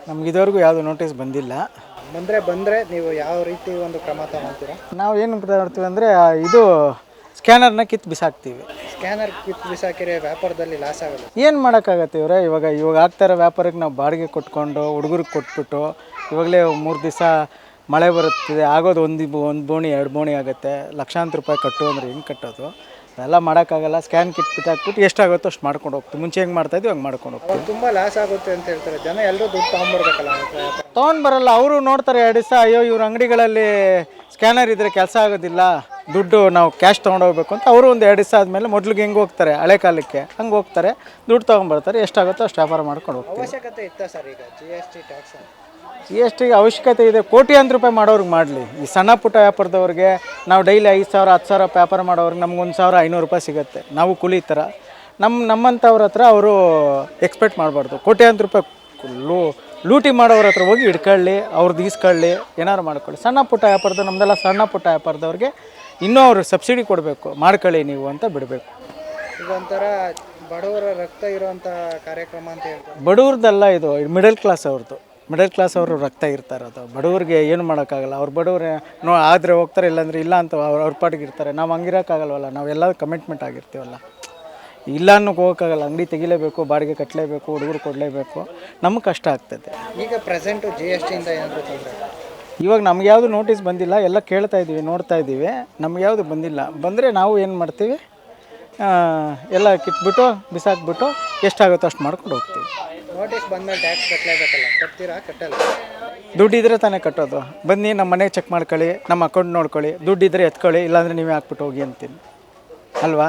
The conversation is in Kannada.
ನಮ್ಗೆ ಇದುವರೆಗೂ ಯಾವುದು ನೋಟಿಸ್ ಬಂದಿಲ್ಲ. ಬಂದರೆ ನೀವು ಯಾವ ರೀತಿ ಒಂದು ಕ್ರಮ ತಗೊಳ್ತೀರಾ? ನಾವು ಏನು ಮಾಡ್ತೀವಿ ಅಂದರೆ ಇದು ಸ್ಕ್ಯಾನರ್ನ ಕಿತ್ತು ಬಿಸಾಕ್ತೀವಿ. ಸ್ಕ್ಯಾನರ್ ಕಿತ್ತು ಬಿಸಾಕಿದ್ರೆ ವ್ಯಾಪಾರದಲ್ಲಿ ಲಾಸ್ ಆಗೋದು. ಏನು ಮಾಡೋಕ್ಕಾಗತ್ತೆ ಇವರೇ, ಇವಾಗ ಆಗ್ತಾಯಿರೋ ವ್ಯಾಪಾರಕ್ಕೆ ನಾವು ಬಾಡಿಗೆ ಕೊಟ್ಕೊಂಡು ಹುಡುಗರಿಗೆ ಕೊಟ್ಬಿಟ್ಟು ಇವಾಗಲೇ 3 ದಿವಸ ಮಳೆ ಬರುತ್ತಿದೆ, ಆಗೋದು ಒಂದು ಬೋಣಿ 2 ಬೋಣಿ ಆಗುತ್ತೆ, ಲಕ್ಷಾಂತರ ರೂಪಾಯಿ ಕಟ್ಟು ಅಂದರೆ ಹೆಂಗೆ ಕಟ್ಟೋದು? ಅದೆಲ್ಲ ಮಾಡೋಕ್ಕಾಗಲ್ಲ. ಸ್ಕ್ಯಾನ್ ಕಿಟ್ ಬಿಟ್ಟಾಕ್ಬಿಟ್ಟು ಎಷ್ಟಾಗುತ್ತೋ ಅಷ್ಟು ಮಾಡ್ಕೊಂಡು ಹೋಗ್ತೀವಿ. ಮುಂಚೆ ಹೆಂಗೆ ಮಾಡ್ತಾಯಿದ್ವಿ ಹಂಗೆ ಮಾಡ್ಕೊಂಡು ಹೋಗ್ತೀವಿ. ತುಂಬ ಲಾಸ್ ಆಗುತ್ತೆ ಅಂತ ಹೇಳ್ತಾರೆ ಜನ. ಎಲ್ಲರೂ ದುಡ್ಡು ತೊಗೊಂಡ್ಬರ್ಬೇಕಲ್ಲ. ತೊಗೊಂಡ್ಬರಲ್ಲ, ಅವರು ನೋಡ್ತಾರೆ 2 ದಿವಸ, ಅಯ್ಯೋ ಇವ್ರ ಅಂಗಡಿಗಳಲ್ಲಿ ಸ್ಕ್ಯಾನರ್ ಇದ್ದರೆ ಕೆಲಸ ಆಗೋದಿಲ್ಲ, ದುಡ್ಡು ನಾವು ಕ್ಯಾಶ್ ತೊಗೊಂಡೋಗ್ಬೇಕು ಅಂತ ಅವರು ಒಂದು 2 ದಿವಸ ಆದಮೇಲೆ ಮೊದಲಿಗೆ ಹೆಂಗೆ ಹೋಗ್ತಾರೆ ಹಳೆ ಕಾಲಕ್ಕೆ ಹಂಗೆ ಹೋಗ್ತಾರೆ, ದುಡ್ಡು ತೊಗೊಂಬರ್ತಾರೆ, ಎಷ್ಟಾಗುತ್ತೋ ಅಷ್ಟು ವ್ಯಾಪಾರ ಮಾಡ್ಕೊಂಡು ಹೋಗ್ತೀವಿ. ಅವಶ್ಯಕತೆ ಇತ್ತ ಸರ್ ಈಗ GST ಟ್ಯಾಕ್ಸ್? GSTಗೆ ಅವಶ್ಯಕತೆ ಇದೆ. ಕೋಟ್ಯಾಂತರ ರೂಪಾಯಿ ಮಾಡೋರಿಗೆ ಮಾಡಲಿ. ಈ ಸಣ್ಣ ಪುಟ್ಟ ವ್ಯಾಪಾರದವ್ರಿಗೆ ನಾವು ಡೈಲಿ 5,000 10,000 ವ್ಯಾಪಾರ ಮಾಡೋರಿಗೆ ನಮ್ಗೆ 1,500 ರೂಪಾಯಿ ಸಿಗುತ್ತೆ. ನಾವು ಕೂಲಿ ಥರ ನಮ್ಮಂಥವ್ರ ಹತ್ರ ಅವರು ಎಕ್ಸ್ಪೆಕ್ಟ್ ಮಾಡಬಾರ್ದು. ಕೋಟ್ಯಾಂತರ ರೂಪಾಯಿ ಲೂಟಿ ಮಾಡೋವ್ರ ಹತ್ರ ಹೋಗಿ ಹಿಡ್ಕೊಳ್ಳಿ, ಅವ್ರದ್ದು ಈಸ್ಕೊಳ್ಳಿ, ಏನಾದ್ರು ಮಾಡ್ಕೊಳ್ಳಿ. ಸಣ್ಣ ಪುಟ್ಟ ವ್ಯಾಪಾರದ ನಮ್ಮದೆಲ್ಲ ಸಣ್ಣ ಪುಟ್ಟ ವ್ಯಾಪಾರದವ್ರಿಗೆ ಇನ್ನೂ ಅವ್ರಿಗೆ ಸಬ್ಸಿಡಿ ಕೊಡಬೇಕು, ಮಾಡ್ಕೊಳ್ಳಿ ನೀವು ಅಂತ ಬಿಡಬೇಕು. ಈಗ ಒಂಥರ ಬಡವರ ರಕ್ತ ಇರೋವಂಥ ಕಾರ್ಯಕ್ರಮ ಅಂತ ಹೇಳ್ತಾರೆ. ಬಡವ್ರದ್ದಲ್ಲ ಇದು, ಮಿಡಲ್ ಕ್ಲಾಸ್ ಅವ್ರದ್ದು. ಮಿಡಲ್ ಕ್ಲಾಸ್ ಅವರು ರಕ್ತ ಇರ್ತಾರೆ. ಅದು ಬಡವ್ರಿಗೆ ಏನು ಮಾಡೋಕ್ಕಾಗಲ್ಲ. ಅವ್ರು ಬಡವ್ರೆ ಆದರೆ ಹೋಗ್ತಾರೆ, ಇಲ್ಲಾಂದರೆ ಇಲ್ಲ ಅಂತ ಅವ್ರ ಪಾಟಿಗೆ ಇರ್ತಾರೆ. ನಾವು ಹಂಗಿರೋಕ್ಕಾಗಲ್ವಲ್ಲ, ನಾವೆಲ್ಲ ಕಮಿಟ್ಮೆಂಟ್ ಆಗಿರ್ತೀವಲ್ಲ. ಇಲ್ಲ ಅನ್ನೋಕೆ ಹೋಗೋಕ್ಕಾಗಲ್ಲ. ಅಂಗಡಿ ತೆಗಿಲೇಬೇಕು, ಬಾಡಿಗೆ ಕಟ್ಟಲೇಬೇಕು, ಹುಡುಗರು ಕೊಡಲೇಬೇಕು, ನಮಗೆ ಕಷ್ಟ ಆಗ್ತದೆ. ಈಗ ಪ್ರೆಸೆಂಟು GSTಯಿಂದ ಏನಾದರೂ ತೊಂದರೆ? ಇವಾಗ ನಮ್ಗೆ ಯಾವುದು ನೋಟಿಸ್ ಬಂದಿಲ್ಲ. ಎಲ್ಲ ಕೇಳ್ತಾ ಇದ್ದೀವಿ, ನೋಡ್ತಾ ಇದ್ದೀವಿ. ನಮ್ಗೆ ಯಾವುದು ಬಂದಿಲ್ಲ. ಬಂದರೆ ನಾವು ಏನು ಮಾಡ್ತೀವಿ, ಎಲ್ಲ ಕಿಟ್ಬಿಟ್ಟು ಬಿಸಾಕ್ಬಿಟ್ಟು ಎಷ್ಟಾಗುತ್ತೋ ಅಷ್ಟು ಮಾಡ್ಕೊಂಡು ಹೋಗ್ತೀವಿ. ನೋಟಿಸ್ ಬಂದಮೇಲೆ ಟ್ಯಾಕ್ಸ್ ಕಟ್ಟಲೇಬೇಕಲ್ಲ, ಕಟ್ತೀರಾ? ಕಟ್ಟಲ್ಲ. ದುಡ್ಡಿದ್ರೆ ತಾನೇ ಕಟ್ಟೋದು. ಬನ್ನಿ ನಮ್ಮ ಮನೆಗೆ ಚೆಕ್ ಮಾಡ್ಕೊಳ್ಳಿ, ನಮ್ಮ ಅಕೌಂಟ್ ನೋಡ್ಕೊಳ್ಳಿ, ದುಡ್ಡಿದ್ರೆ ಎತ್ಕೊಳ್ಳಿ, ಇಲ್ಲಾಂದರೆ ನೀವೇ ಹಾಕ್ಬಿಟ್ಟು ಹೋಗಿ ಅಂತೀನಿ ಅಲ್ವಾ.